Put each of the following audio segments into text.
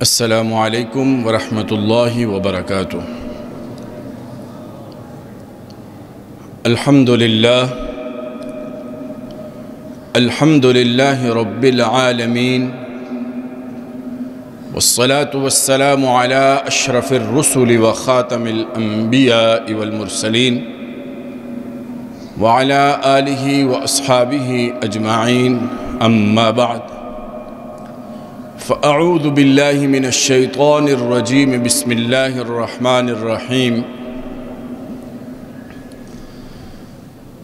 السلام علیکم ورحمۃ اللہ وبرکاتہ۔ الحمد للہ رب العالمین، والصلاة والسلام علی اشرف الرسل وخاتم الانبیاء والمرسلین وعلی آلہ واصحابہ اجمعین، اما بعد فأعوذ باللہ من الشیطان الرجیم، بسم اللہ الرحمن الرحیم۔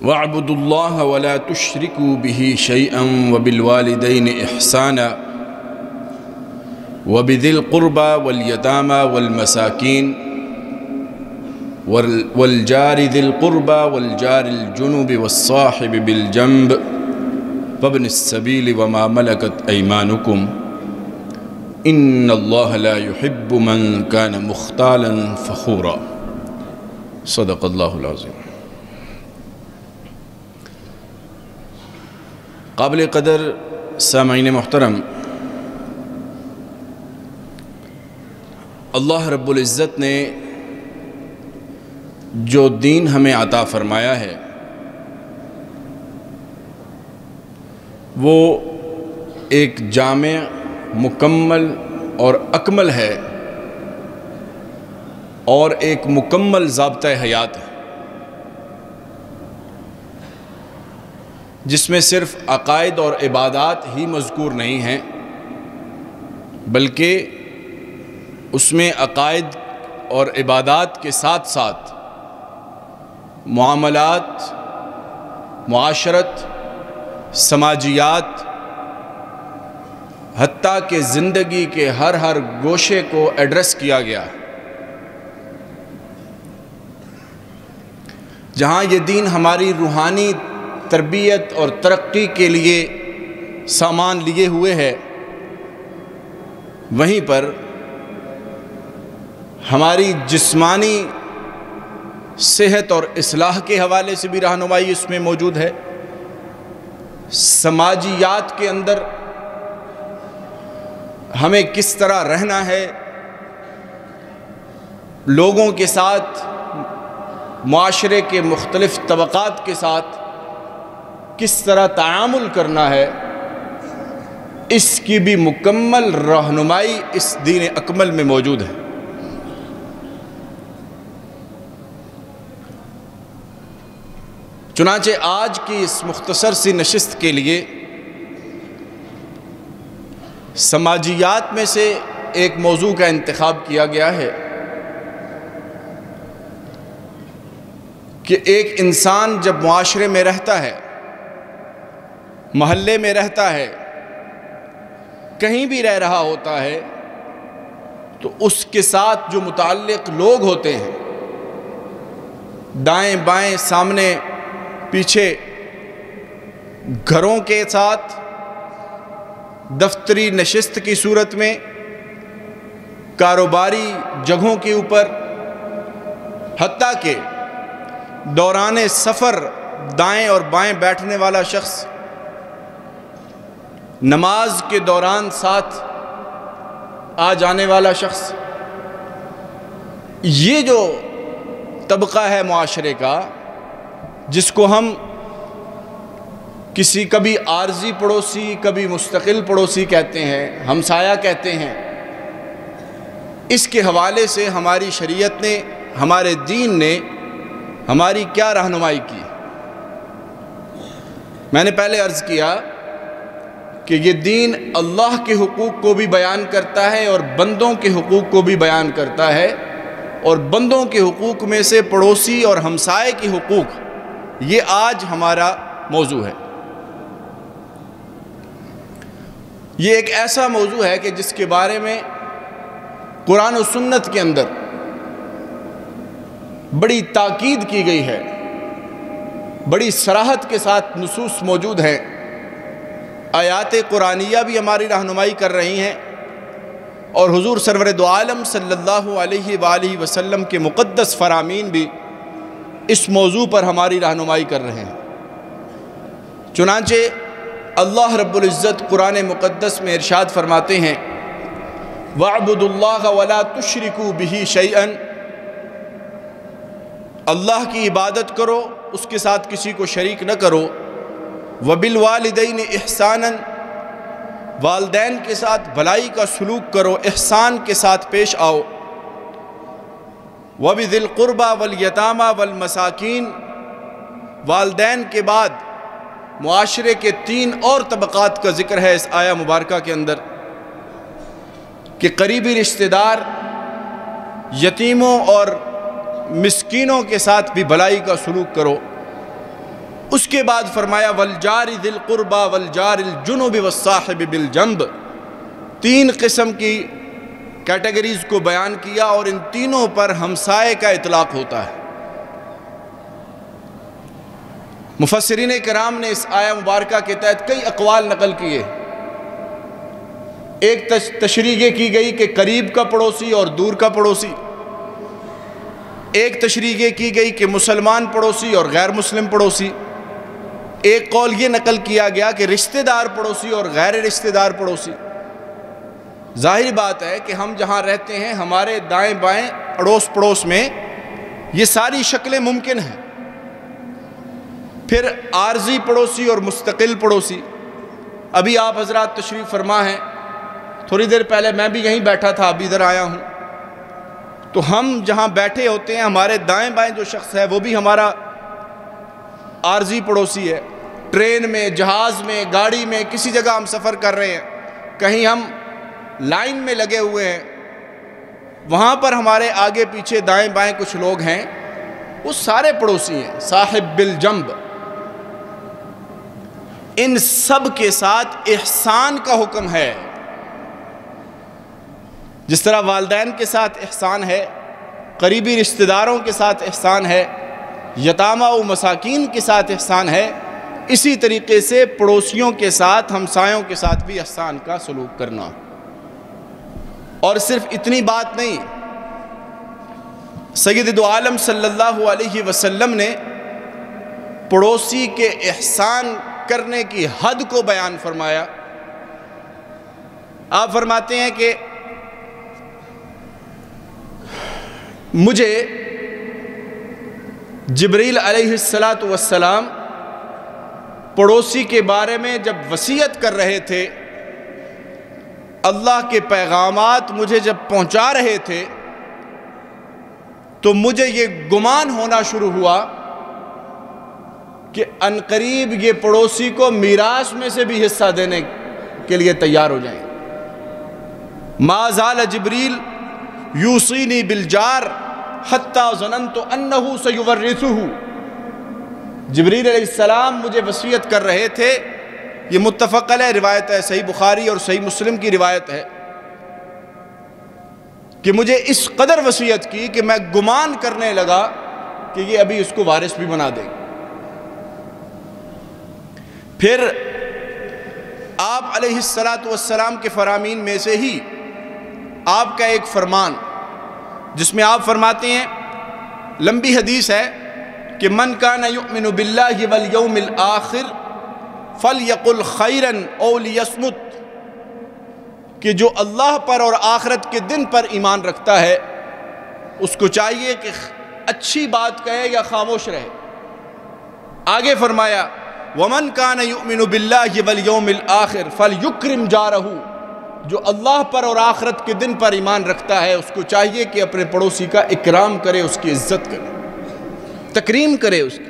وَاعْبُدُوا اللَّهَ وَلَا تُشْرِكُوا بِهِ شَيْئًا وَبِالْوَالِدَيْنِ إِحْسَانًا وَبِذِي الْقُرْبَى وَالْيَتَامَى وَالْمَسَاكِينِ وَالْجَارِ ذِي الْقُرْبَى وَالْجَارِ الْجُنُبِ وَالصَّاحِبِ بِالْجَنبِ وَابْنِ السَّبِيلِ وَمَا مَلَكَتْ أَيْمَانُكُمْ إِنَّ اللَّهَ لَا يُحِبُّ مَنْ كَانَ مُخْتَالًا فَخُورًا۔ صدق اللہ العظیم۔ قابل قدر سامعین محترم، اللہ رب العزت نے جو دین ہمیں عطا فرمایا ہے وہ ایک جامع، مکمل اور اکمل ہے، اور ایک مکمل ضابطہ حیات ہے، جس میں صرف عقائد اور عبادات ہی مذکور نہیں ہیں، بلکہ اس میں عقائد اور عبادات کے ساتھ ساتھ معاملات، معاشرت، سماجیات، حتیٰ کہ زندگی کے ہر گوشے کو ایڈریس کیا گیا ہے۔ جہاں یہ دین ہماری روحانی تربیت اور ترقی کے لیے سامان لیے ہوئے ہے، وہیں پر ہماری جسمانی صحت اور اصلاح کے حوالے سے بھی رہنمائی اس میں موجود ہے۔ سماجیات کے اندر ہمیں کس طرح رہنا ہے، لوگوں کے ساتھ، معاشرے کے مختلف طبقات کے ساتھ کس طرح تعامل کرنا ہے، اس کی بھی مکمل رہنمائی اس دین اکمل میں موجود ہے۔ چنانچہ آج کی اس مختصر سی نشست کے لیے سماجیات میں سے ایک موضوع کا انتخاب کیا گیا ہے کہ ایک انسان جب معاشرے میں رہتا ہے، محلے میں رہتا ہے، کہیں بھی رہ رہا ہوتا ہے، تو اس کے ساتھ جو متعلق لوگ ہوتے ہیں، دائیں بائیں، سامنے پیچھے، گھروں کے ساتھ، دفتری نشست کی صورت میں، کاروباری جگہوں کے اوپر، حتیٰ کہ دوران سفر دائیں اور بائیں بیٹھنے والا شخص، نماز کے دوران ساتھ آ جانے والا شخص، یہ جو طبقہ ہے معاشرے کا، جس کو ہم کبھی عارضی پڑوسی، کبھی مستقل پڑوسی کہتے ہیں، ہمسایہ کہتے ہیں، اس کے حوالے سے ہماری شریعت نے، ہمارے دین نے ہماری کیا رہنمائی کی؟ میں نے پہلے عرض کیا کہ یہ دین اللہ کے حقوق کو بھی بیان کرتا ہے اور بندوں کے حقوق کو بھی بیان کرتا ہے، اور بندوں کے حقوق میں سے پڑوسی اور ہمسائے کے حقوق، یہ آج ہمارا موضوع ہے۔ یہ ایک ایسا موضوع ہے کہ جس کے بارے میں قرآن و سنت کے اندر بڑی تاکید کی گئی ہے، بڑی صراحت کے ساتھ نصوص موجود ہیں، آیات قرآنیہ بھی ہماری رہنمائی کر رہی ہیں، اور حضور سرور دو عالم صلی اللہ علیہ وآلہ وسلم کے مقدس فرامین بھی اس موضوع پر ہماری رہنمائی کر رہے ہیں۔ چنانچہ اللہ رب العزت قرآن مقدس میں ارشاد فرماتے ہیں وَاعْبُدُوا اللَّهَ وَلَا تُشْرِكُوا بِهِ شَيْئًا، اللہ کی عبادت کرو، اس کے ساتھ کسی کو شریک نہ کرو۔ وَبِالْوَالِدَيْنِ إِحْسَانًا، والدین کے ساتھ بھلائی کا سلوک کرو، احسان کے ساتھ پیش آؤ۔ وَبِذِي الْقُرْبَى وَالْيَتَامَى وَالْمَسَاكِينِ، والدین کے بعد معاشرے کے 3 اور طبقات کا ذکر ہے اس آیہ مبارکہ کے اندر، کہ قریبی رشتہ دار، یتیموں اور مسکینوں کے ساتھ بھی بھلائی کا سلوک کرو۔ اس کے بعد فرمایا وَالْجَارِ ذِي الْقُرْبَى وَالْجَارِ الْجُنُبِ وَالصَّاحِبِ بِالْجَنْبِ، 3 قسم کی کیٹیگریز کو بیان کیا، اور ان تینوں پر ہمسائے کا اطلاق ہوتا ہے۔ مفسرین کرام نے اس آیہ مبارکہ کے تحت کئی اقوال نقل کیے۔ ایک تشریح کی گئی کہ قریب کا پڑوسی اور دور کا پڑوسی، ایک تشریح کی گئی کہ مسلمان پڑوسی اور غیر مسلم پڑوسی، ایک قول یہ نقل کیا گیا کہ رشتہ دار پڑوسی اور غیر رشتہ دار پڑوسی۔ ظاہر بات ہے کہ ہم جہاں رہتے ہیں ہمارے دائیں بائیں اڑوس پڑوس میں یہ ساری شکلیں ممکن ہیں۔ پھر عارضی پڑوسی اور مستقل پڑوسی، ابھی آپ حضرات تشریف فرما ہیں، تھوڑی دیر پہلے میں بھی یہیں بیٹھا تھا، ابھی ادھر آیا ہوں، تو ہم جہاں بیٹھے ہوتے ہیں ہمارے دائیں بائیں جو شخص ہے وہ بھی ہمارا عارضی پڑوسی ہے۔ ٹرین میں، جہاز میں، گاڑی میں، کسی جگہ ہم سفر کر رہے ہیں، کہیں ہم لائن میں لگے ہوئے ہیں، وہاں پر ہمارے آگے پیچھے دائیں بائیں کچھ لوگ ہیں، وہ سارے پڑوسی ہیں، صاحب بالجنب۔ ان سب کے ساتھ احسان کا حکم ہے۔ جس طرح والدین کے ساتھ احسان ہے، قریبی رشتہ داروں کے ساتھ احسان ہے، یتامہ و مساکین کے ساتھ احسان ہے، اسی طریقے سے پڑوسیوں کے ساتھ، ہمسایوں کے ساتھ بھی احسان کا سلوک کرنا۔ اور صرف اتنی بات نہیں، سید دو عالم صلی اللہ علیہ وسلم نے پڑوسی کے احسان کرنے کی حد کو بیان فرمایا۔ آپ فرماتے ہیں کہ مجھے جبریل علیہ السلام پڑوسی کے بارے میں جب وصیت کر رہے تھے، اللہ کے پیغامات مجھے جب پہنچا رہے تھے، تو مجھے یہ گمان ہونا شروع ہوا کہ عنقریب یہ پڑوسی کو میراث میں سے بھی حصہ دینے کے لیے تیار ہو جائیں۔ ما زال جبریل یوصینی بالجار حتی ظننت انہ سیورثہ، جبریل علیہ السلام مجھے وصیت کر رہے تھے، یہ متفق علیہ روایت ہے، صحیح بخاری اور صحیح مسلم کی روایت ہے، کہ مجھے اس قدر وصیت کی کہ میں گمان کرنے لگا کہ یہ ابھی اس کو وارث بھی بنا دے گا۔ پھر آپ علیہ السلام کے فرامین میں سے ہی آپ کا ایک فرمان، جس میں آپ فرماتے ہیں، لمبی حدیث ہے کہ من کان یؤمن باللہ والیوم الآخر فلیقل خیرا او لیصمت، کہ جو اللہ پر اور آخرت کے دن پر ایمان رکھتا ہے اس کو چاہیے کہ اچھی بات کہے یا خاموش رہے۔ آگے فرمایا وَمَنْ كَانَ يُؤْمِنُ بِاللَّهِ وَالْيَوْمِ الْآخِرِ فَلْيُكْرِمْ جَارَهُ، جو اللہ پر اور آخرت کے دن پر ایمان رکھتا ہے اس کو چاہیے کہ اپنے پڑوسی کا اکرام کرے، اس کی عزت کرے، تکریم کرے اس کی۔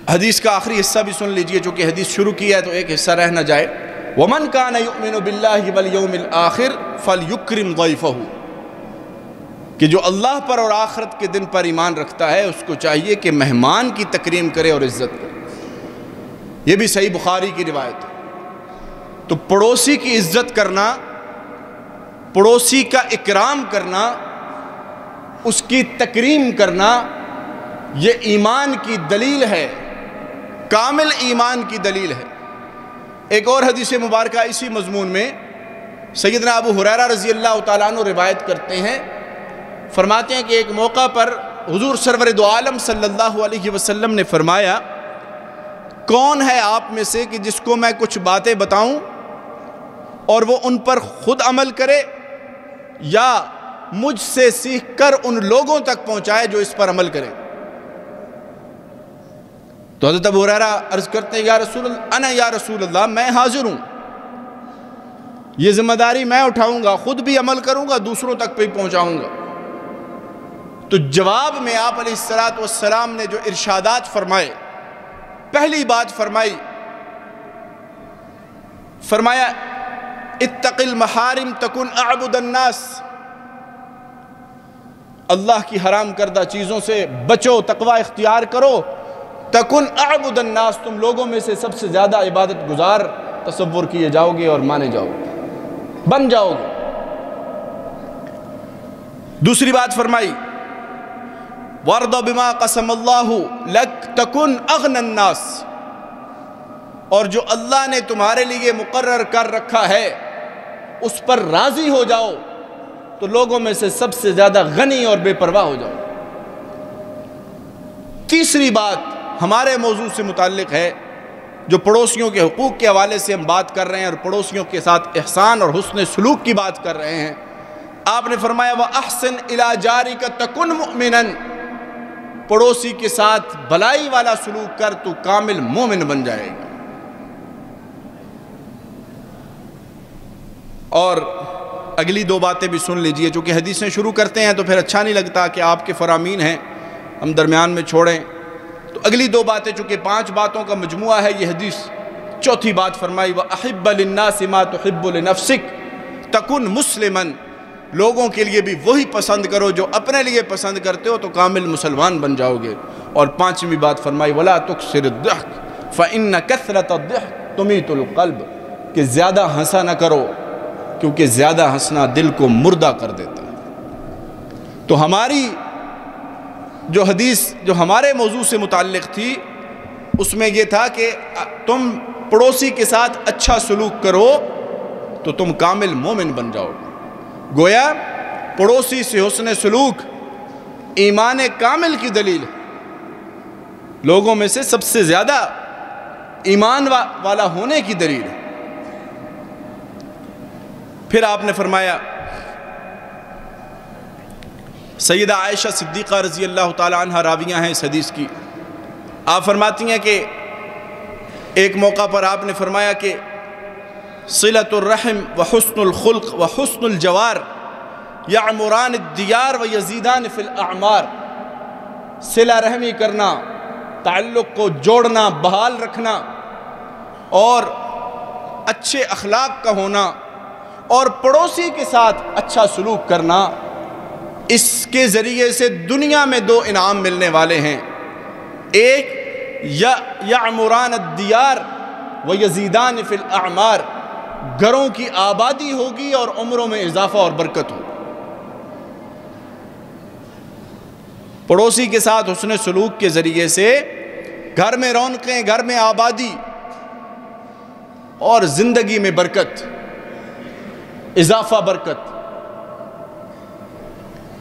حدیث کا آخری حصہ بھی سن لیجئے، چونکہ حدیث شروع کی ہے تو ایک حصہ رہ نہ جائے۔ وَمَنْ كَانَ يُؤْمِنُ بِاللَّهِ وَالْيَوْمِ الْآخِرِ فَلْيُكْرِمْ ضَيْفَهُ، کہ جو اللہ پر اور آخرت کے دن پر ایمان رکھتا ہے اس کو چاہیے کہ مہمان کی تکریم کرے اور عزت کرے۔ یہ بھی صحیح بخاری کی روایت ہے۔ تو پڑوسی کی عزت کرنا، پڑوسی کا اکرام کرنا، اس کی تکریم کرنا، یہ ایمان کی دلیل ہے، کامل ایمان کی دلیل ہے۔ ایک اور حدیث مبارکہ اسی مضمون میں سیدنا ابو ہریرہ رضی اللہ تعالیٰ عنہ روایت کرتے ہیں، فرماتے ہیں کہ ایک موقع پر حضور سرور دو عالم صلی اللہ علیہ وسلم نے فرمایا کون ہے آپ میں سے کہ جس کو میں کچھ باتیں بتاؤں اور وہ ان پر خود عمل کرے یا مجھ سے سیکھ کر ان لوگوں تک پہنچائے جو اس پر عمل کریں؟ تو حضرت ابو ہریرہ عرض کرتے ہیں یا رسول اللہ میں حاضر ہوں، یہ ذمہ داری میں اٹھاؤں گا، خود بھی عمل کروں گا، دوسروں تک بھی پہنچاؤں گا۔ تو جواب میں آپ علیہ السلام نے جو ارشادات فرمائے، پہلی بات فرمایا اتق المحارم تکن اعبد الناس، اللہ کی حرام کردہ چیزوں سے بچو، تقوی اختیار کرو، تکن اعبد الناس، تم لوگوں میں سے سب سے زیادہ عبادت گزار تصور کیے جاؤ گے اور مانے جاؤ گے، بن جاؤ گے۔ دوسری بات فرمائی وَارْضَ بِمَا قَسَمَ اللَّهُ لَكْ تَكُنْ أَغْنَى النَّاسِ، اور جو اللہ نے تمہارے لیے مقرر کر رکھا ہے اس پر راضی ہو جاؤ تو لوگوں میں سے سب سے زیادہ غنی اور بے پرواہ ہو جاؤ۔ تیسری بات ہمارے موضوع سے متعلق ہے، جو پڑوسیوں کے حقوق کے حوالے سے ہم بات کر رہے ہیں اور پڑوسیوں کے ساتھ احسان اور حسن سلوک کی بات کر رہے ہیں۔ آپ نے فرمایا وَأَحْسِنْ إِلَىٰ جَارِكَ تَكُنْ مُؤْمِنًا، پڑوسی کے ساتھ بھلائی والا سلوک کر تو کامل مومن بن جائے گا۔ اور اگلی دو باتیں بھی سن لیجئے، چونکہ حدیثیں شروع کرتے ہیں تو پھر اچھا نہیں لگتا کہ آپ کے فرامین ہیں ہم درمیان میں چھوڑیں، تو اگلی دو باتیں، چونکہ 5 باتوں کا مجموعہ ہے یہ حدیث۔ چوتھی بات فرمائی وَأَحِبَّ لِلنَّاسِ مَا تُحِبُّ لِنَفْسِكَ تَكُنْ مُسْلِمًا، لوگوں کے لیے بھی وہی پسند کرو جو اپنے لیے پسند کرتے ہو تو کامل مسلمان بن جاؤ گے۔ اور 5ویں بات فرمائی وَلَا تُكْثِرِ الضِّحْكَ فَإِنَّ كَثْرَةَ الضِّحْكِ تُمِيتُ الْقَلْبَ، کہ زیادہ ہنسا نہ کرو کیونکہ زیادہ ہنسنا دل کو مردہ کر دیتا ہے۔ تو ہماری جو حدیث جو ہمارے موضوع سے متعلق تھی اس میں یہ تھا کہ تم پڑوسی کے ساتھ اچھا سلوک کرو تو تم کامل مومن بن جاؤ گے۔ گویا پڑوسی سے حسن سلوک ایمان کامل کی دلیل ہے، لوگوں میں سے سب سے زیادہ ایمان والا ہونے کی دلیل ہے۔ پھر آپ نے فرمایا سیدہ عائشہ صدیقہ رضی اللہ تعالی عنہ راویہ ہیں اس حدیث کی، آپ فرماتی ہیں کہ ایک موقع پر آپ نے فرمایا کہ صلۃ الرحم وحسن الخلق وحسن الجوار یعمران الدیار ویزیدان فی الاعمار، صلہ رحمی کرنا، تعلق کو جوڑنا، بحال رکھنا اور اچھے اخلاق کا ہونا اور پڑوسی کے ساتھ اچھا سلوک کرنا، اس کے ذریعے سے دنیا میں 2 انعام ملنے والے ہیں، ایک یعمران الدیار ویزیدان فی الاعمار، گھروں کی آبادی ہوگی اور عمروں میں اضافہ اور برکت ہوگی۔ پڑوسی کے ساتھ حسن سلوک کے ذریعے سے گھر میں رونقیں، گھر میں آبادی اور زندگی میں برکت، اضافہ برکت۔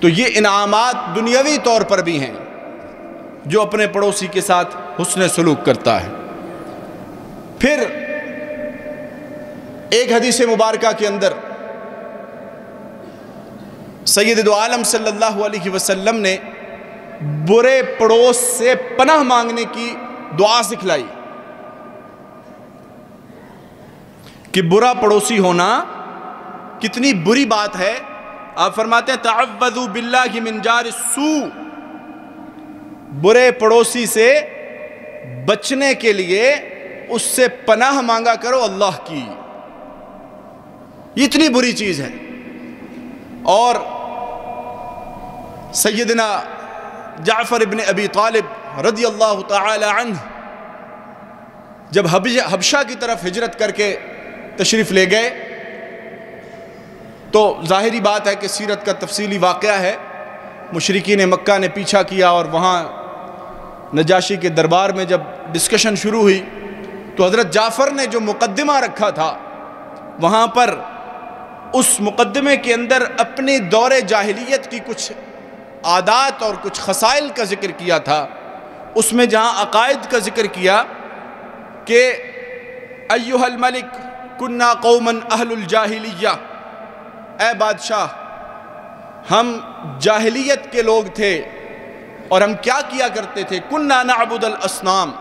تو یہ انعامات دنیاوی طور پر بھی ہیں جو اپنے پڑوسی کے ساتھ حسن سلوک کرتا ہے۔ پھر ایک حدیث مبارکہ کے اندر سید دو عالم صلی اللہ علیہ وسلم نے برے پڑوس سے پناہ مانگنے کی دعا سکھلائی کہ برا پڑوسی ہونا کتنی بری بات ہے۔ آپ فرماتے ہیں تعوذوا باللہ من جار السوء، برے پڑوسی سے بچنے کے لیے اس سے پناہ مانگا کرو اللہ کی، یہ اتنی بری چیز ہے۔ اور سیدنا جعفر ابن ابی طالب رضی اللہ تعالی عنہ جب حبشہ کی طرف ہجرت کر کے تشریف لے گئے تو ظاہری بات ہے کہ سیرت کا تفصیلی واقعہ ہے، مشرکین مکہ نے پیچھا کیا اور وہاں نجاشی کے دربار میں جب ڈسکشن شروع ہوئی تو حضرت جعفر نے جو مقدمہ رکھا تھا وہاں پر اس مقدمے کے اندر اپنی دور جاہلیت کی کچھ عادات اور کچھ خصائل کا ذکر کیا تھا۔ اس میں جہاں عقائد کا ذکر کیا کہ ایھا الملک کننا قوما اہل الجاہلیہ، اے بادشاہ ہم جاہلیت کے لوگ تھے اور ہم کیا کیا کرتے تھے؟ کننا نعبد الاصنام،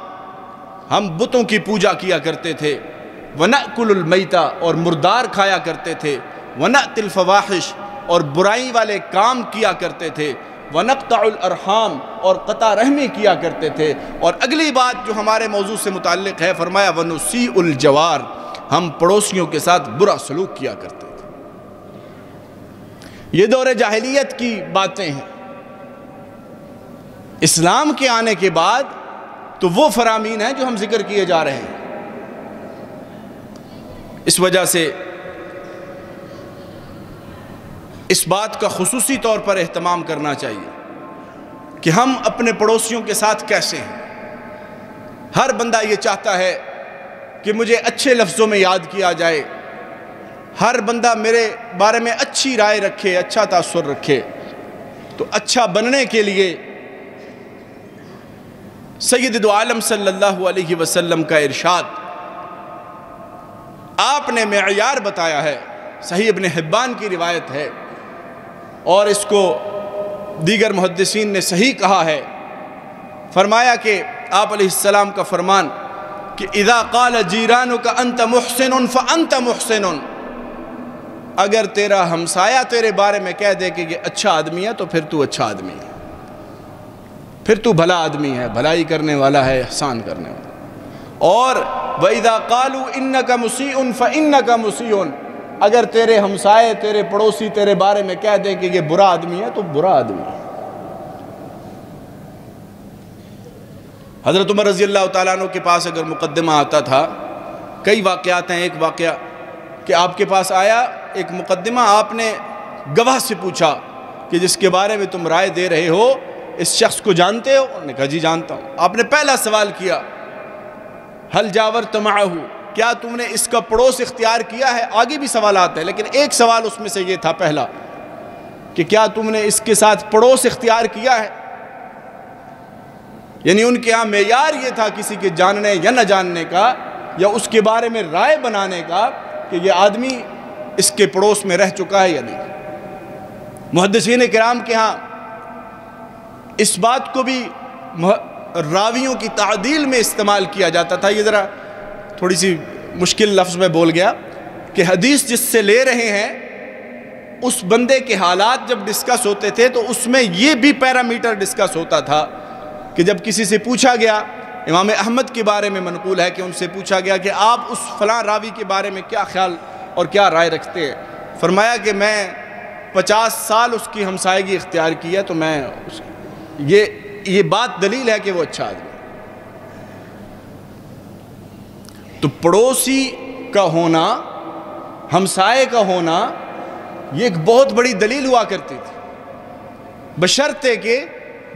ہم بتوں کی پوجا کیا کرتے تھے، ونأکل المیتہ اور مردار کھایا کرتے تھے، ونأتی الفواحش اور برائی والے کام کیا کرتے تھے، ونقطع الارحام اور قطع رحمی کیا کرتے تھے، اور اگلی بات جو ہمارے موضوع سے متعلق ہے فرمایا ونسیء الجوار، ہم پڑوسیوں کے ساتھ برا سلوک کیا کرتے تھے۔ یہ دور جاہلیت کی باتیں ہیں۔ اسلام کے آنے کے بعد تو وہ فرامین ہیں جو ہم ذکر کیے جا رہے ہیں۔ اس وجہ سے اس بات کا خصوصی طور پر اہتمام کرنا چاہیے کہ ہم اپنے پڑوسیوں کے ساتھ کیسے ہیں۔ ہر بندہ یہ چاہتا ہے کہ مجھے اچھے لفظوں میں یاد کیا جائے، ہر بندہ میرے بارے میں اچھی رائے رکھے، اچھا تاثر رکھے۔ تو اچھا بننے کے لیے سید دو عالم صلی اللہ علیہ وسلم کا ارشاد آپ نے معیار بتایا ہے، صحیح ابن حبان کی روایت ہے، اور اس کو دیگر محدثین نے صحیح کہا ہے۔ فرمایا کہ آپ علیہ السلام کا فرمان کہ اذا قال جیرانک انت محسن فانت محسن، اگر تیرا ہمسایہ تیرے بارے میں کہہ دے کہ یہ اچھا آدمی ہے تو پھر تو اچھا آدمی ہے، پھر تو بھلا آدمی ہے، بھلائی کرنے والا ہے، احسان کرنے والا۔ اور وَإِذَا قَالُوا إِنَّكَ مُسِيءٌ فَإِنَّكَ مُسِيءٌ، اگر تیرے ہمسائے تیرے پڑوسی تیرے بارے میں کہہ دیں کہ یہ برا آدمی ہے تو برا آدمی ہے۔ حضرت عمر رضی اللہ تعالیٰ عنہ کے پاس اگر مقدمہ آتا تھا، کئی واقعات ہیں، ایک واقعہ کہ آپ کے پاس آیا ایک مقدمہ، آپ نے گواہ سے پوچھا کہ جس کے بارے میں تم رائے دے رہے ہو اس شخص کو جانتے ہو؟ انہوں نے کہا جی جانتا ہوں۔ آپ نے پہلا سوال کیا حل جاورت معہ، کیا تم نے اس کا پڑوس اختیار کیا ہے؟ آگے بھی سوالات ہیں لیکن ایک سوال اس میں سے یہ تھا پہلا کہ کیا تم نے اس کے ساتھ پڑوس اختیار کیا ہے؟ یعنی ان کے ہاں معیار یہ تھا کسی کے جاننے یا نہ جاننے کا، یا اس کے بارے میں رائے بنانے کا کہ یہ آدمی اس کے پڑوس میں رہ چکا ہے یا نہیں۔ محدثین کرام کے ہاں اس بات کو بھی راویوں کی تعدیل میں استعمال کیا جاتا تھا۔ یہ ذرا تھوڑی سی مشکل لفظ میں بول گیا کہ حدیث جس سے لے رہے ہیں اس بندے کے حالات جب ڈسکس ہوتے تھے تو اس میں یہ بھی پیرامیٹر ڈسکس ہوتا تھا کہ جب کسی سے پوچھا گیا، امام احمد کے بارے میں منقول ہے کہ ان سے پوچھا گیا کہ آپ اس فلاں راوی کے بارے میں کیا خیال اور کیا رائے رکھتے ہیں؟ فرمایا کہ میں 50 سال اس کی ہمسائیگی اختیار کی ہے، تو میں یہ بات دلیل ہے کہ وہ اچھا آدمی۔ تو پڑوسی کا ہونا، ہمسائے کا ہونا، یہ ایک بہت بڑی دلیل ہوا کرتی تھی، بشرطے کہ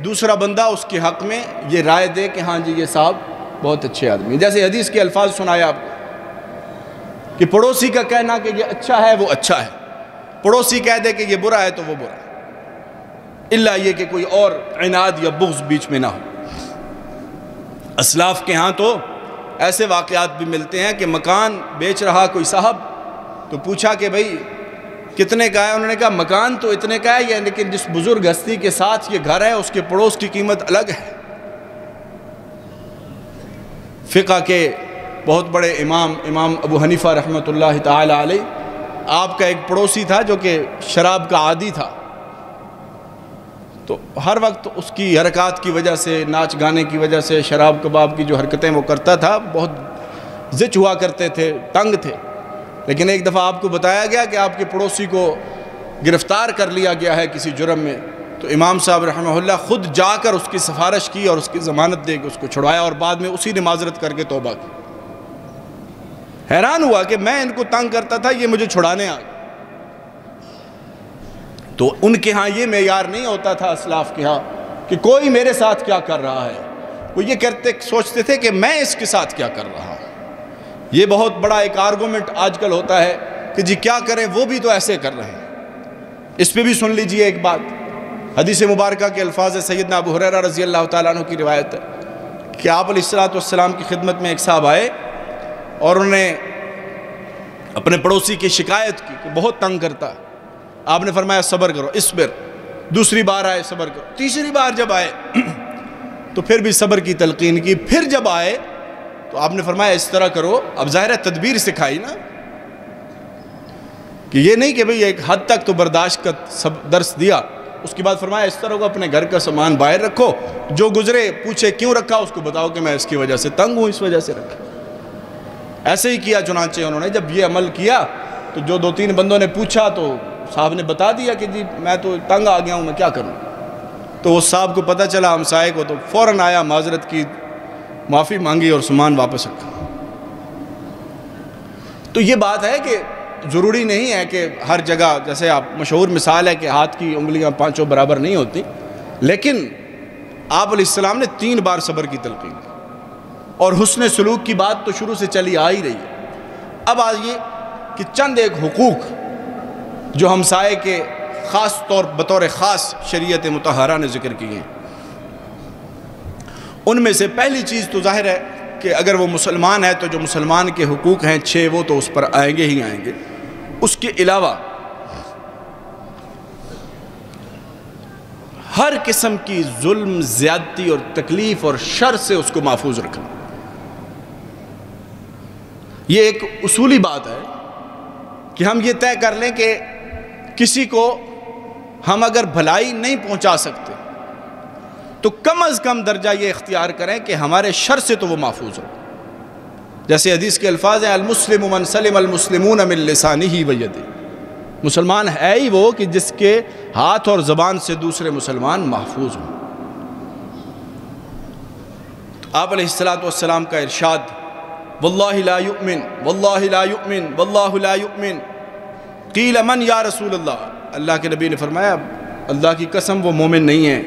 دوسرا بندہ اس کے حق میں یہ رائے دے کہ ہاں جی یہ صاحب بہت اچھے آدمی۔ جیسے حدیث کے الفاظ سنایا آپ کو کہ پڑوسی کا کہنا کہ یہ اچھا ہے وہ اچھا ہے، پڑوسی کہہ دے کہ یہ برا ہے تو وہ برا ہے، الا یہ کہ کوئی اور عناد یا بغض بیچ میں نہ ہو۔ اسلاف کے ہاں تو ایسے واقعات بھی ملتے ہیں کہ مکان بیچ رہا کوئی صاحب، تو پوچھا کہ بھئی کتنے کا ہے؟ انہوں نے کہا مکان تو اتنے کا ہے، لیکن جس بزرگ ہستی کے ساتھ یہ گھر ہے اس کے پڑوس کی قیمت الگ ہے۔ فقہ کے بہت بڑے امام ابو حنیفہ رحمۃ اللہ تعالی علیہ، آپ کا ایک پڑوسی تھا جو کہ شراب کا عادی تھا، تو ہر وقت اس کی حرکات کی وجہ سے، ناچ گانے کی وجہ سے، شراب کباب کی جو حرکتیں وہ کرتا تھا، بہت زچ ہوا کرتے تھے، تنگ تھے۔ لیکن ایک دفعہ آپ کو بتایا گیا کہ آپ کے پڑوسی کو گرفتار کر لیا گیا ہے کسی جرم میں، تو امام صاحب رحمہ اللہ خود جا کر اس کی سفارش کی اور اس کی ضمانت دے کے اس کو چھڑوایا، اور بعد میں اسی نے معذرت کر کے توبہ کی۔ حیران ہوا کہ میں ان کو تنگ کرتا تھا، یہ مجھے چھڑانے آ گئے۔ تو ان کے ہاں یہ معیار نہیں ہوتا تھا اسلاف کے ہاں کہ کوئی میرے ساتھ کیا کر رہا ہے، وہ یہ سوچتے تھے کہ میں اس کے ساتھ کیا کر رہا ہوں۔ یہ بہت بڑا ایک آرگومنٹ آج کل ہوتا ہے کہ جی کیا کریں، وہ بھی تو ایسے کر رہے ہیں۔ اس پہ بھی سن لیجئے ایک بات، حدیث مبارکہ کے الفاظ سیدنا ابو ہریرہ رضی اللہ تعالیٰ عنہ کی روایت ہے کہ آپ علیہ الصلوۃ والسلام کی خدمت میں ایک صاحب آئے اور انہوں نے اپنے پڑوسی کی شکایت کی کہ بہت تنگ کرتا ہے. آپ نے فرمایا صبر کرو، اصبر. دوسری بار آئے صبر کرو. تیسری بار جب آئے تو پھر بھی صبر کی تلقین کی. پھر جب آئے تو آپ نے فرمایا اس طرح کرو. اب ظاہر ہے تدبیر سکھائی نا، کہ یہ نہیں کہ بھئی ایک حد تک تو برداشت کا درس دیا، اس کے بعد فرمایا اس طرح کو اپنے گھر کا سامان باہر رکھو، جو گزرے پوچھے کیوں رکھا اس کو بتاؤ کہ میں اس کی وجہ سے تنگ ہوں، اس وجہ سے رکھا. ایسے ہی کیا چنانچہ انہوں نے. جب یہ عمل کیا تو جو 2-3 بندوں نے پوچھا تو صاحب نے بتا دیا کہ جی میں تو تنگ آ گیا ہوں، میں کیا کروں. تو اس صاحب کو پتہ چلا ہمسائے کو، تو فوراً آیا، معذرت کی، معافی مانگی اور سامان واپس رکھا. تو یہ بات ہے کہ ضروری نہیں ہے کہ ہر جگہ، جیسے آپ مشہور مثال ہے کہ ہاتھ کی انگلیاں 5 برابر نہیں ہوتی، لیکن آپ علیہ السلام نے 3 بار صبر کی تلقین کی. اور حسن سلوک کی بات تو شروع سے چلی آ ہی رہی ہے. اب آئیے کہ چند ایک حقوق جو ہمسائے کے خاص طور بطور خاص شریعت مطہرہ نے ذکر کیے ہیں. ان میں سے پہلی چیز تو ظاہر ہے کہ اگر وہ مسلمان ہے تو جو مسلمان کے حقوق ہیں 6 وہ تو اس پر آئیں گے ہی آئیں گے. اس کے علاوہ ہر قسم کی ظلم، زیادتی اور تکلیف اور شر سے اس کو محفوظ رکھنا. یہ ایک اصولی بات ہے کہ ہم یہ طے کر لیں کہ کسی کو ہم اگر بھلائی نہیں پہنچا سکتے تو کم از کم درجہ یہ اختیار کریں کہ ہمارے شر سے تو وہ محفوظ ہو. جیسے حدیث کے الفاظ ہیں المسلم من سلم المسلمون من لسانہ و یدہ. مسلمان ہے ہی وہ کہ جس کے ہاتھ اور زبان سے دوسرے مسلمان محفوظ ہوں. تو آپ علیہ السلام کا ارشاد واللہ لا یؤمن واللہ لا یؤمن واللہ لا یؤمن قیل من یا رسول اللہ. اللہ کے نبی نے فرمایا اللہ کی قسم وہ مومن نہیں ہے،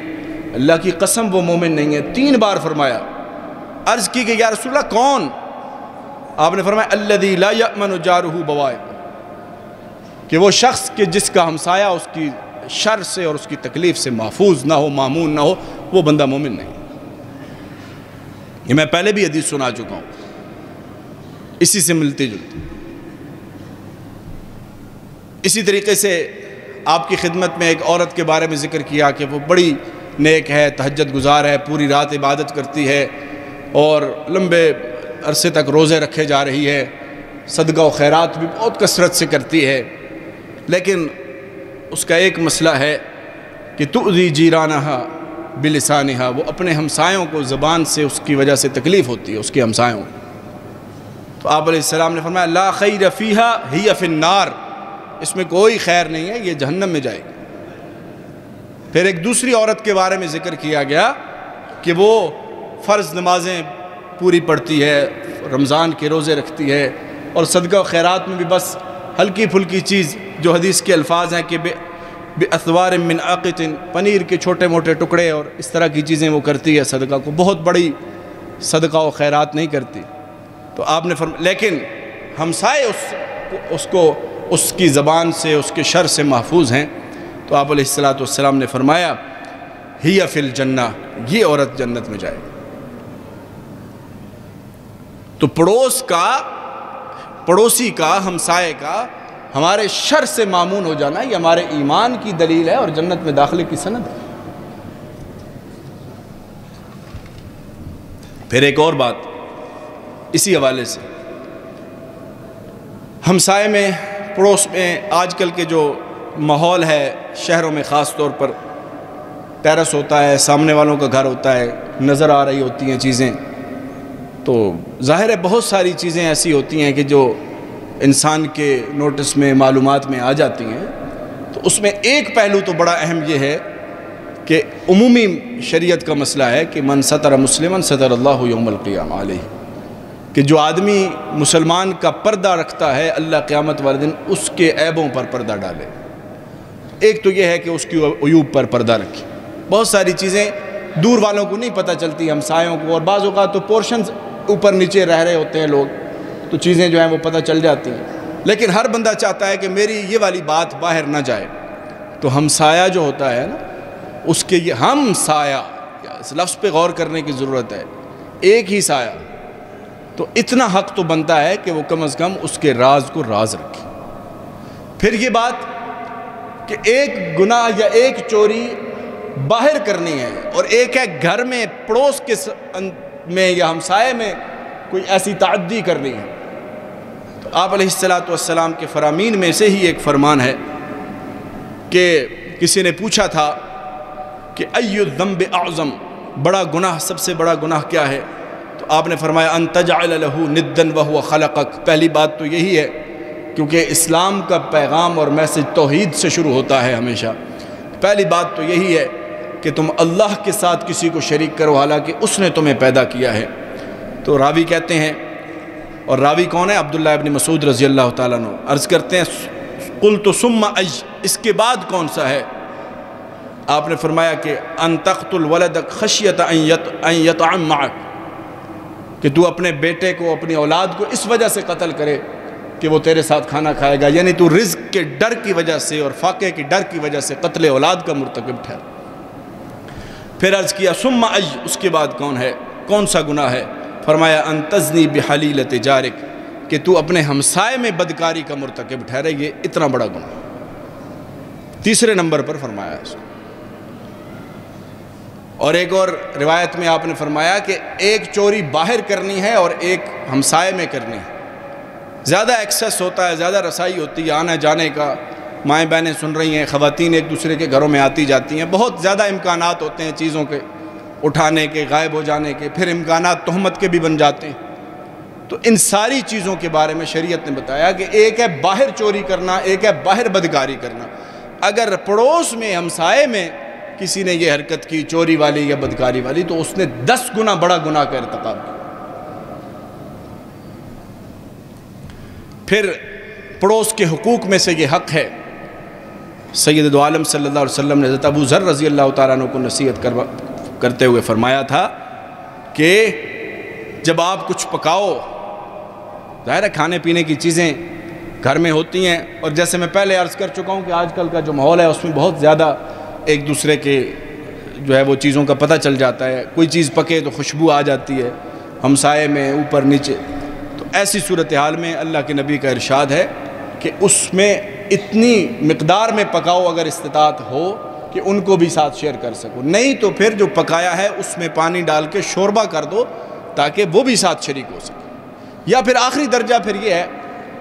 اللہ کی قسم وہ مومن نہیں ہے. 3 بار فرمایا. عرض کی کہ یا رسول اللہ کون؟ آپ نے فرمایا الذی لا یأمن جارہ بوائقہ، کہ وہ شخص کہ جس کا ہمسایہ اس کی شر سے اور اس کی تکلیف سے محفوظ نہ ہو، مامون نہ ہو، وہ بندہ مومن نہیں. یہ میں پہلے بھی حدیث سنا چکا ہوں، اسی سے ملتی جلتی. اسی طریقے سے آپ کی خدمت میں ایک عورت کے بارے میں ذکر کیا کہ وہ بڑی نیک ہے، تہجد گزار ہے، پوری رات عبادت کرتی ہے اور لمبے عرصے تک روزے رکھے جا رہی ہے، صدقہ و خیرات بھی بہت کثرت سے کرتی ہے، لیکن اس کا ایک مسئلہ ہے کہ تؤذی جیرانہا بلسانہا، وہ اپنے ہمسایوں کو زبان سے اس کی وجہ سے تکلیف ہوتی ہے اس کے ہمسایوں. تو آپ علیہ السلام نے فرمایا لا خیر فیہا ہی فی النار، اس میں کوئی خیر نہیں ہے، یہ جہنم میں جائے گی. پھر ایک دوسری عورت کے بارے میں ذکر کیا گیا کہ وہ فرض نمازیں پوری پڑھتی ہے، رمضان کے روزے رکھتی ہے اور صدقہ و خیرات میں بھی بس ہلکی پھلکی چیز جو حدیث کے الفاظ ہیں کہ بِأَثْوَارٍ مِّنْ عَقِطٍ، پنیر کے چھوٹے موٹے ٹکڑے اور اس طرح کی چیزیں وہ کرتی ہے صدقہ کو، بہت بڑی صدقہ و خیرات نہیں کرتی. تو آپ نے فرمایا لیکن ہمسائے اس کو اس کی زبان سے اس کے شر سے محفوظ ہیں. تو آپ علیہ السلام نے فرمایا ہی فی الجنہ، یہ عورت جنت میں جائے. تو پڑوسی کا ہمسائے کا ہمارے شر سے معمون ہو جانا یہ ہمارے ایمان کی دلیل ہے اور جنت میں داخلے کی سند ہے. پھر ایک اور بات اسی حوالے سے، ہمسائے میں پڑوس میں آج کل کے جو ماحول ہے شہروں میں خاص طور پر ٹیرس ہوتا ہے، سامنے والوں کا گھر ہوتا ہے، نظر آ رہی ہوتی ہیں چیزیں، تو ظاہر ہے بہت ساری چیزیں ایسی ہوتی ہیں کہ جو انسان کے نوٹس میں معلومات میں آ جاتی ہیں. تو اس میں ایک پہلو تو بڑا اہم یہ ہے کہ عمومی شریعت کا مسئلہ ہے کہ من ستر مسلماً ستر اللہ یوم القیامہ علیہ، کہ جو آدمی مسلمان کا پردہ رکھتا ہے اللہ قیامت والے دن اس کے عیبوں پر پردہ ڈالے. ایک تو یہ ہے کہ اس کی عیوب پر پردہ رکھے. بہت ساری چیزیں دور والوں کو نہیں پتہ چلتی، ہمسایوں کو، اور بعض اوقات تو پورشنز اوپر نیچے رہ رہے ہوتے ہیں لوگ، تو چیزیں جو ہیں وہ پتہ چل جاتی ہیں. لیکن ہر بندہ چاہتا ہے کہ میری یہ والی بات باہر نہ جائے. تو ہمسایہ جو ہوتا ہے نا، اس کے یہ ہمسایہ، اس لفظ پہ غور کرنے کی ضرورت ہے. ایک ہی سایہ، تو اتنا حق تو بنتا ہے کہ وہ کم از کم اس کے راز کو راز رکھے۔ پھر یہ بات کہ ایک گناہ یا ایک چوری باہر کرنی ہے اور ایک ہے گھر میں پڑوس کے میں یا ہمسائے میں کوئی ایسی تعدی کرنی ہے، تو آپ علیہ السلام کے فرامین میں سے ہی ایک فرمان ہے کہ کسی نے پوچھا تھا کہ ای الذنب اعظم، بڑا گناہ، سب سے بڑا گناہ کیا ہے؟ تو آپ نے فرمایا ان تجعل له ندا وهو خلقک۔ پہلی بات تو یہی ہے، کیونکہ اسلام کا پیغام اور میسج توحید سے شروع ہوتا ہے ہمیشہ۔ پہلی بات تو یہی ہے کہ تم اللہ کے ساتھ کسی کو شریک کرو حالانکہ اس نے تمہیں پیدا کیا ہے۔ تو راوی کہتے ہیں، اور راوی کون ہے؟ عبداللہ ابن مسعود رضی اللہ تعالیٰ عنہ عرض کرتے ہیں قلت ثم ای، اس کے بعد کون سا ہے؟ آپ نے فرمایا کہ ان تقتل ولدک خشیت ان یطعم معک، کہ تو اپنے بیٹے کو، اپنی اولاد کو اس وجہ سے قتل کرے کہ وہ تیرے ساتھ کھانا کھائے گا، یعنی تو رزق کے ڈر کی وجہ سے اور فاقے کی ڈر کی وجہ سے قتل اولاد کا مرتکب ٹھہر۔ پھر عرض کیا ثم ای، اس کے بعد کون ہے، کون سا گناہ ہے؟ فرمایا ان تزنی بحلیلۃ جارک، کہ تو اپنے ہمسائے میں بدکاری کا مرتکب ٹھہرے، یہ اتنا بڑا گناہ۔ تیسرے نمبر پر فرمایا اس کو۔ اور ایک اور روایت میں آپ نے فرمایا کہ ایک چوری باہر کرنی ہے اور ایک ہمسائے میں کرنی ہے۔ زیادہ ایکسیس ہوتا ہے، زیادہ رسائی ہوتی ہے آنے جانے کا، مائیں بہنیں سن رہی ہیں، خواتین ایک دوسرے کے گھروں میں آتی جاتی ہیں، بہت زیادہ امکانات ہوتے ہیں چیزوں کے اٹھانے کے، غائب ہو جانے کے، پھر امکانات تہمت کے بھی بن جاتے ہیں۔ تو ان ساری چیزوں کے بارے میں شریعت نے بتایا کہ ایک ہے باہر چوری کرنا، ایک ہے باہر بدکاری کرنا۔ اگر پڑوس میں، ہمسائے میں کسی نے یہ حرکت کی چوری والی یا بدکاری والی، تو اس نے 10 گنا بڑا گناہ کا ارتکاب کیا۔ پھر پڑوس کے حقوق میں سے یہ حق ہے، سید دو عالم صلی اللہ علیہ وسلم نے حضرت ابو ذر رضی اللہ تعالیٰ عنہ کو نصیحت کرتے ہوئے فرمایا تھا کہ جب آپ کچھ پکاؤ، ظاہر ہے کھانے پینے کی چیزیں گھر میں ہوتی ہیں، اور جیسے میں پہلے عرض کر چکا ہوں کہ آج کل کا جو ماحول ہے اس میں بہت زیادہ ایک دوسرے کے جو ہے وہ چیزوں کا پتہ چل جاتا ہے، کوئی چیز پکے تو خوشبو آ جاتی ہے ہمسائے میں، اوپر نیچے۔ تو ایسی صورتحال میں اللہ کے نبی کا ارشاد ہے کہ اس میں اتنی مقدار میں پکاؤ اگر استطاعت ہو کہ ان کو بھی ساتھ شیئر کر سکو، نہیں تو پھر جو پکایا ہے اس میں پانی ڈال کے شوربہ کر دو تاکہ وہ بھی ساتھ شریک ہو سکے۔ یا پھر آخری درجہ پھر یہ ہے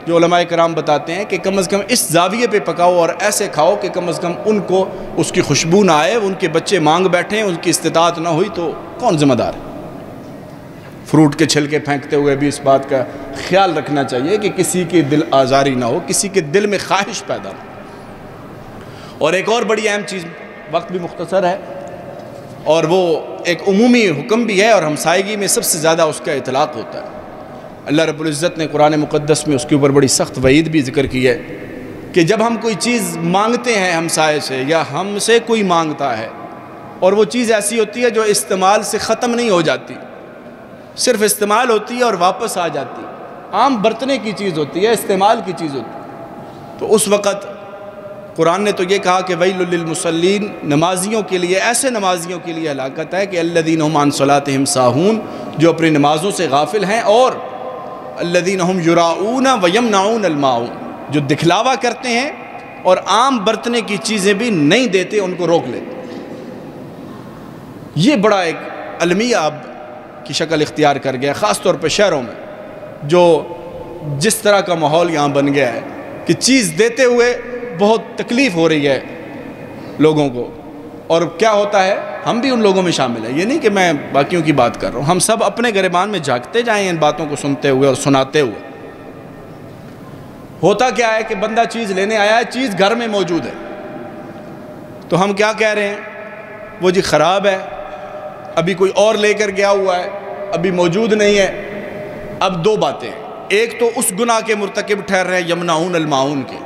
جو علماء کرام بتاتے ہیں کہ کم از کم اس زاویے پہ پکاؤ اور ایسے کھاؤ کہ کم از کم ان کو اس کی خوشبو نہ آئے، ان کے بچے مانگ بیٹھیں، ان کی استطاعت نہ ہوئی تو کون ذمہ دار ہے؟ فروٹ کے چھلکے پھینکتے ہوئے بھی اس بات کا خیال رکھنا چاہیے کہ کسی کی دل آزاری نہ ہو، کسی کے دل میں خواہش پیدا نہ ہو۔ اور ایک اور بڑی اہم چیز، وقت بھی مختصر ہے، اور وہ ایک عمومی حکم بھی ہے اور ہمسائیگی میں سب سے زیادہ اس کا اطلاق ہوتا ہے۔ اللہ رب العزت نے قرآن مقدس میں اس کے اوپر بڑی سخت وعید بھی ذکر کی ہے کہ جب ہم کوئی چیز مانگتے ہیں ہمسائے سے یا ہم سے کوئی مانگتا ہے اور وہ چیز ایسی ہوتی ہے جو استعمال سے ختم نہیں ہو جاتی، صرف استعمال ہوتی ہے اور واپس آ جاتی ہے، عام برتنے کی چیز ہوتی ہے، استعمال کی چیز ہوتی ہے، تو اس وقت قرآن نے تو یہ کہا کہ ویل للمصلین، نمازیوں کے لیے، ایسے نمازیوں کے لیے ہلاکت ہے کہ الذین هم عن صلاتهم ساہون، جو اپنی نمازوں سے غافل ہیں، اور الذین هم یراؤون ویمنعون الماعون، جو دکھلاوا کرتے ہیں اور عام برتنے کی چیزیں بھی نہیں دیتے، ان کو روک لیتے۔ یہ بڑا ایک المیہ اب کی شکل اختیار کر گیا، خاص طور پہ شہروں میں، جو جس طرح کا ماحول یہاں بن گیا ہے کہ چیز دیتے ہوئے بہت تکلیف ہو رہی ہے لوگوں کو، اور کیا ہوتا ہے ہم بھی ان لوگوں میں شامل ہیں، یہ نہیں کہ میں باقیوں کی بات کر رہا ہوں، ہم سب اپنے گریبان میں جھانکتے جائیں ان باتوں کو سنتے ہوئے اور سناتے ہوئے۔ ہوتا کیا ہے کہ بندہ چیز لینے آیا ہے، چیز گھر میں موجود ہے، تو ہم کیا کہہ رہے ہیں؟ وہ جی خراب ہے، ابھی کوئی اور لے کر گیا ہوا ہے، ابھی موجود نہیں ہے۔ اب دو باتیں، ایک تو اس گناہ کے مرتکب ٹھہر رہے ہیں یمنعون الماعون کے،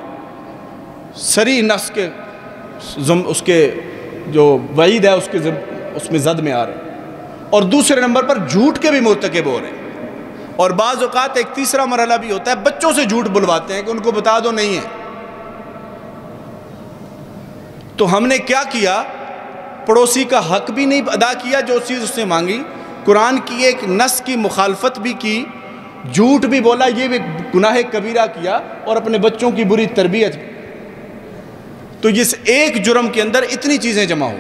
سری نفس کے اس کے جو وعید ہے اس میں زد میں آ رہے ہیں، اور دوسرے نمبر پر جھوٹ کے بھی مرتکب ہو رہے ہیں، اور بعض اوقات ایک تیسرا مرحلہ بھی ہوتا ہے، بچوں سے جھوٹ بلواتے ہیں کہ ان کو بتا دو نہیں ہے۔ تو ہم نے کیا کیا؟ پڑوسی کا حق بھی نہیں ادا کیا جو چیز اس نے مانگی، قرآن کی ایک نص کی مخالفت بھی کی، جھوٹ بھی بولا، یہ بھی گناہ کبیرہ کیا، اور اپنے بچوں کی بری تربیت بھی۔ تو اس ایک جرم کے اندر اتنی چیزیں جمع ہو۔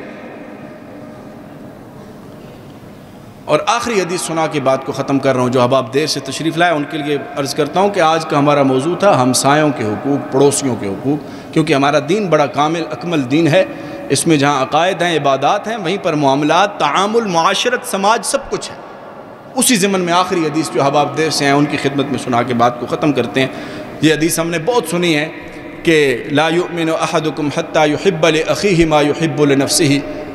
اور آخری حدیث سنا کے بات کو ختم کر رہا ہوں، جو احباب دیر سے تشریف لائے ان کے لیے عرض کرتا ہوں کہ آج کا ہمارا موضوع تھا ہمسایوں کے حقوق، پڑوسیوں کے حقوق، کیونکہ ہمارا دین بڑا کامل اکمل دین ہے۔ اس میں جہاں عقائد ہیں، عبادات ہیں، وہیں پر معاملات، تعامل، معاشرت، سماج، سب کچھ ہے۔ اسی ضمن میں آخری حدیث جو احباب دیر سے ہیں ان کی خدمت میں سنا کے بات کو ختم کرتے ہیں۔ یہ حدیث ہم نے بہت سنی ہے کہ لا یؤمن احدکم حتی یحب لاخیہ ما یحب لنفسہ،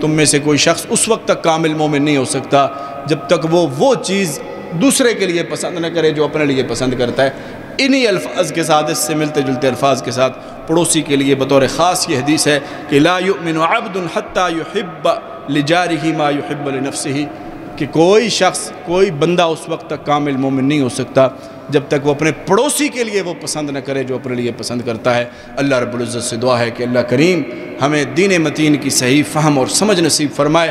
تم میں سے کوئی شخص اس وقت تک کامل مومن نہیں ہو سکتا جب تک وہ چیز دوسرے کے لیے پسند نہ کرے جو اپنے لیے پسند کرتا ہے۔ انہی الفاظ کے ساتھ، اس سے ملتے جلتے الفاظ کے ساتھ پڑوسی کے لیے بطور خاص یہ حدیث ہے کہ لا یؤمن عبد حتی یحب لجارہ ما یحب لنفسہ، کہ کوئی شخص، کوئی بندہ اس وقت تک کامل مومن نہیں ہو سکتا جب تک وہ اپنے پڑوسی کے لیے وہ پسند نہ کرے جو اپنے لیے پسند کرتا ہے۔ اللہ رب العزت سے دعا ہے کہ اللہ کریم ہمیں دین متین کی صحیح فہم اور سمجھ نصیب فرمائے،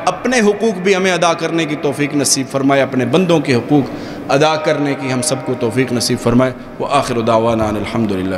اپنے حقوق بھی ہمیں ادا کرنے کی توفیق نصیب فرمائے، اپنے بندوں کے حقوق ادا کرنے کی ہم سب کو توفیق نصیب فرمائے۔ وآخر دعوانا ان الحمدللہ۔